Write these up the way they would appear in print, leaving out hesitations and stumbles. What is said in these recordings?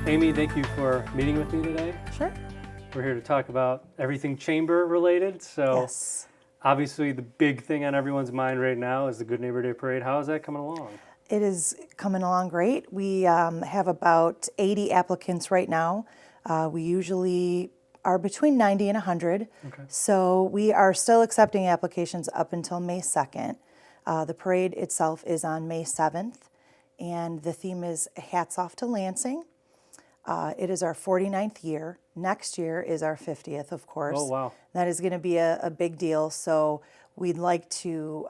Amy, thank you for meeting with me today. Sure. We're here to talk about everything chamber related. So Yes. obviously the big thing on everyone's mind right now is the Good Neighbor Day Parade. How is that coming along? It is coming along great. We have about 80 applicants right now. We usually are between 90 and 100. Okay. So we are still accepting applications up until May 2nd. The parade itself is on May 7th, and the theme is Hats Off to Lansing. It is our 49th year. Next year is our 50th, of course. Oh, wow. That is going to be a big deal. So we'd like to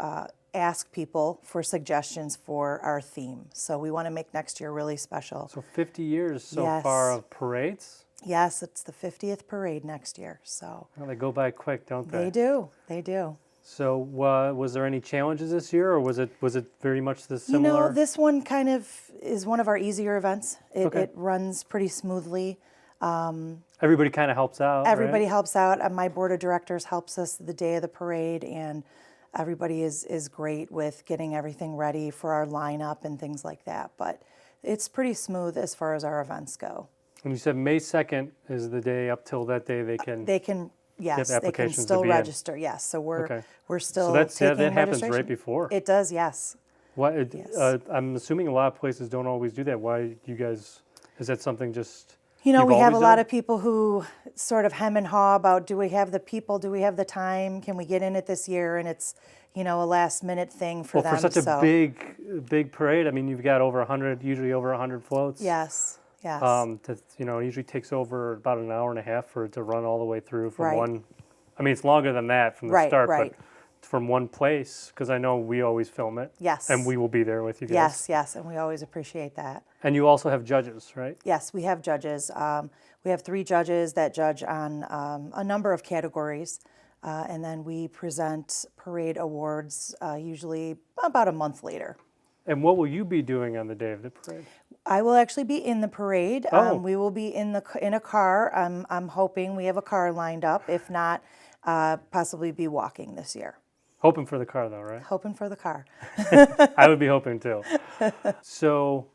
ask people for suggestions for our theme. So we want to make next year really special. So 50 years so Yes. far of parades? Yes, it's the 50th parade next year. So Well, they go by quick, don't they? they do. They do. So was there any challenges this year, or was it very much the You similar? know, this one kind of is one of our easier events. Okay. It runs pretty smoothly. Everybody kind of helps out, Everybody right? helps out. My board of directors helps us the day of the parade, and everybody is great with getting everything ready for our lineup and things like that. But it's pretty smooth as far as our events go. And you said May 2nd is the day. Up till that day they can. They can, yes, they can applications to still be in. register. Yes, so Okay. we're still So that's taking that happens registration. right before. It does, yes. Yes. I'm assuming a lot of places don't always do that. Why you guys? Is that something just? You know, you've we have a always lot done? of people who sort of hem and haw about, do we have the people, do we have the time, can we get in it this year? And it's, you know, a last minute thing for Well, them. for such a so, big parade, I mean, you've got over 100, usually over 100 floats. Yes, yes. It usually takes over about an hour and a half for it to run all the way through from Right. one. I mean, it's longer than that from the Right, start, right. but from one place, because I know we always film it. Yes. And we will be there with you guys. Yes, yes, and we always appreciate that. And you also have judges, right? Yes, we have judges. We have 3 judges that judge on a number of categories, and then we present parade awards usually about a month later. And what will you be doing on the day of the parade? I will actually be in the parade. Oh. We will be in a car. I'm hoping we have a car lined up. If not, possibly be walking this year. Hoping for the car, though, right? Hoping for the car. I would be hoping too. So,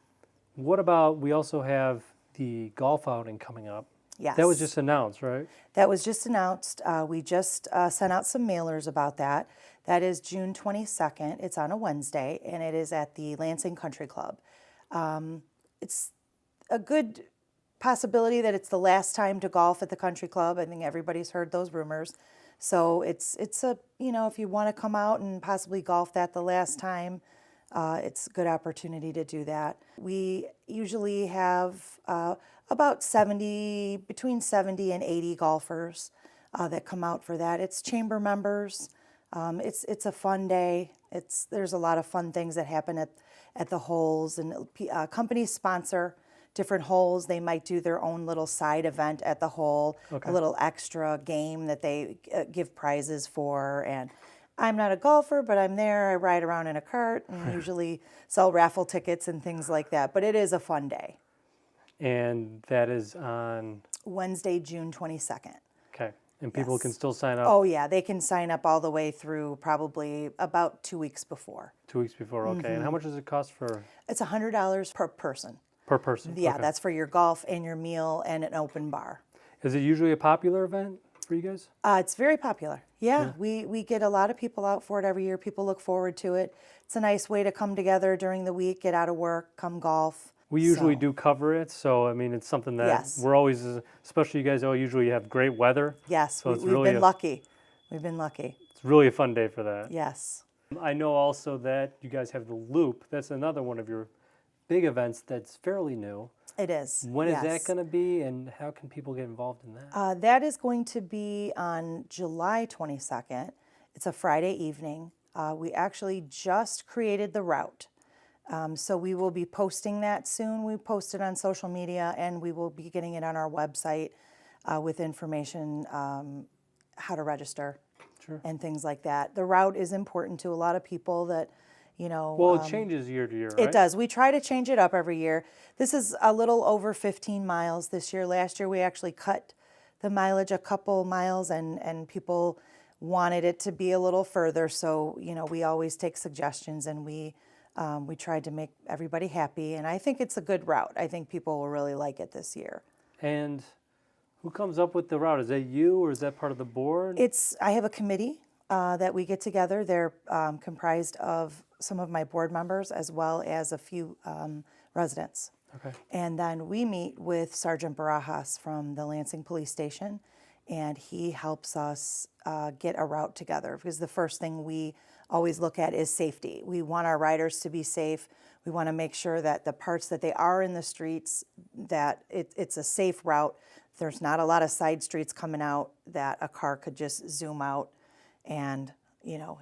what about, we also have the golf outing coming up. Yes. That was just announced, right? That was just announced. We just sent out some mailers about that. That is June 22nd. It's on a Wednesday, and it is at the Lansing Country Club. It's a good possibility that it's the last time to golf at the country club. I think everybody's heard those rumors. So it's a, you know, if you want to come out and possibly golf that the last time, it's a good opportunity to do that. We usually have about between 70 and 80 golfers that come out for that. It's chamber members. It's a fun day. There's a lot of fun things that happen at the holes, and companies sponsor different holes. They might do their own little side event at the hole, Okay. a little extra game that they give prizes for. And I'm not a golfer, but I'm there. I ride around in a cart and usually sell raffle tickets and things like that. But it is a fun day. And that is on, Wednesday, June 22nd. okay. And people Yes. can still sign up Oh, yeah, they can sign up all the way through probably about 2 weeks before. 2 weeks before, okay. Mm-hmm. And how much does it cost It's $100 per person. per person? Yeah, Okay. that's for your golf and your meal and an open bar. Is it usually a popular event for you guys? It's very popular. Yeah, we get a lot of people out for it every year. People look forward to it. It's a nice way to come together during the week, get out of work, come golf. We usually So, do cover it, so I mean, it's something that Yes. we're always, especially you guys usually have great weather. Yes, So it's we've really been a- lucky. We've been lucky. It's really a fun day for that. Yes. I know also that you guys have the Loop. That's another one of your big events that's fairly new. It is. When is that yes. going to be, and how can people get involved in that? That is going to be on July 22nd. It's a Friday evening. We actually just created the route. So we will be posting that soon. We post it on social media, and we will be getting it on our website with information how to register Sure. and things like that. The route is important to a lot of people that, you know. Well, it changes year to year, right? It does. We try to change it up every year. This is a little over 15 miles this year. Last year we actually cut the mileage a couple miles, and people wanted it to be a little further. So, you know, we always take suggestions, and we We tried to make everybody happy, and I think it's a good route. I think people will really like it this year. And who comes up with the route? Is that you, or is that part of the board? I have a committee that we get together. They're comprised of some of my board members as well as a few residents. Okay. And then we meet with Sergeant Barajas from the Lansing Police Station, and he helps us get a route together, because the first thing we always look at is safety. We want our riders to be safe. We want to make sure that the parts that they are in the streets, that it's a safe route. There's not a lot of side streets coming out that a car could just zoom out and,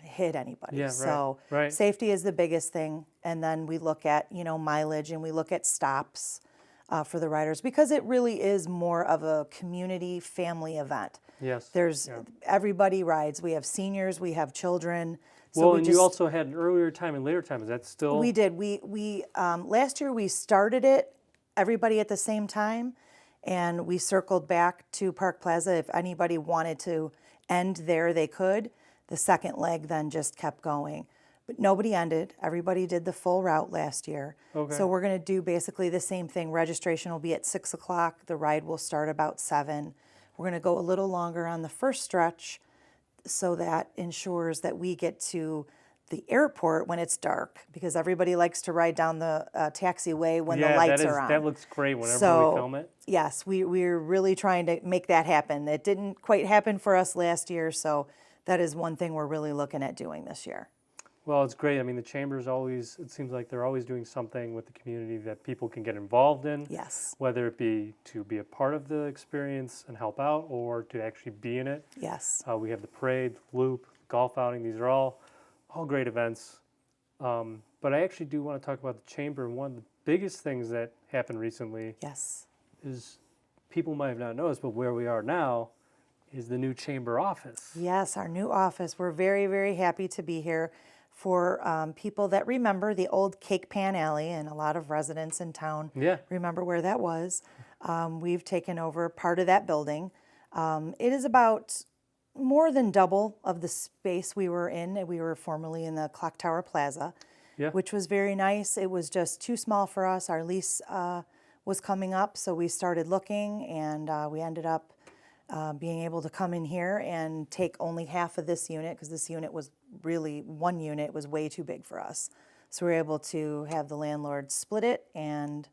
hit anybody. Yeah, right, So right. safety is the biggest thing. And then we look at, mileage, and we look at stops for the riders, because it really is more of a community family event. Yes. Everybody rides. We have seniors, we have children. So you also had an earlier time and later time. Is that still? We did. We last year we started it, everybody at the same time, and we circled back to Park Plaza. If anybody wanted to end there, they could. The second leg then just kept going. But nobody ended. Everybody did the full route last year. Okay. So we're going to do basically the same thing. Registration will be at 6 o'clock. The ride will start about 7. We're going to go a little longer on the first stretch, so that ensures that we get to the airport when it's dark, because everybody likes to ride down the taxiway when the lights are on. That looks great whenever we film it. Yes, we're really trying to make that happen. It didn't quite happen for us last year, so that is one thing we're really looking at doing this year. Well, it's great. I mean, the Chamber's always, it seems like they're always doing something with the community that people can get involved in. Yes. Whether it be to be a part of the experience and help out, or to actually be in it. Yes. We have the parade, the loop, golf outing. These are all great events. But I actually do want to talk about the Chamber. And one of the biggest things that happened recently Yes. is, people might have not noticed, but where we are now is the new Chamber office. Yes, our new office. We're very, very happy to be here. For people that remember the old Cake Pan Alley, and a lot of residents in town remember where that was, we've taken over part of that building. It is about more than double of the space we were in. We were formerly in the Clock Tower Plaza, which was very nice. It was just too small for us. Our lease was coming up, so we started looking, and we ended up being able to come in here and take only half of this unit, because this unit was really, one unit was way too big for us. So we were able to have the landlord split it, and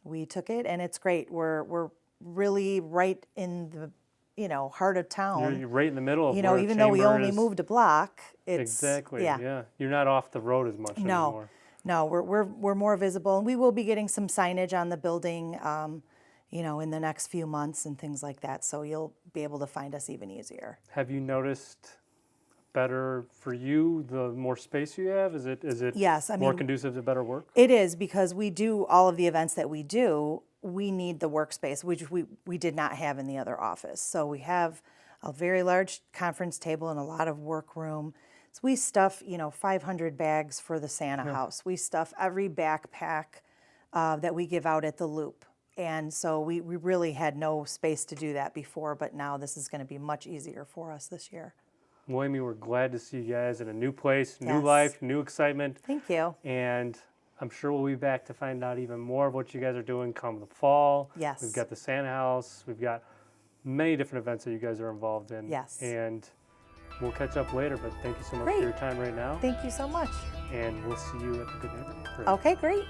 we took it, and it's great. We're really right in the heart of town. You're right in the middle of where the even though we Chamber only is. moved a block, it's Exactly. yeah. You're not off the road as much anymore. No, we're more visible, and we will be getting some signage on the building, in the next few months and things like that. So you'll be able to find us even easier. Have you noticed better for you the more space you have? Is it Yes, more conducive to better work? It is, because we do all of the events that we do. We need the workspace, which we did not have in the other office. So we have a very large conference table and a lot of work room. So we stuff 500 bags for the Santa house. We stuff every backpack that we give out at the loop. And so we really had no space to do that before, but now this is going to be much easier for us this year. Well, Amy, we're glad to see you guys in a new place, new Yes. life, new excitement. Thank you. And I'm sure we'll be back to find out even more of what you guys are doing come the fall. Yes. We've got the Santa House. We've got many different events that you guys are involved in. Yes. And we'll catch up later, but thank you so much Great. for your time right now. Thank you so much. And we'll see you at the Good Neighbor Parade. Okay, great.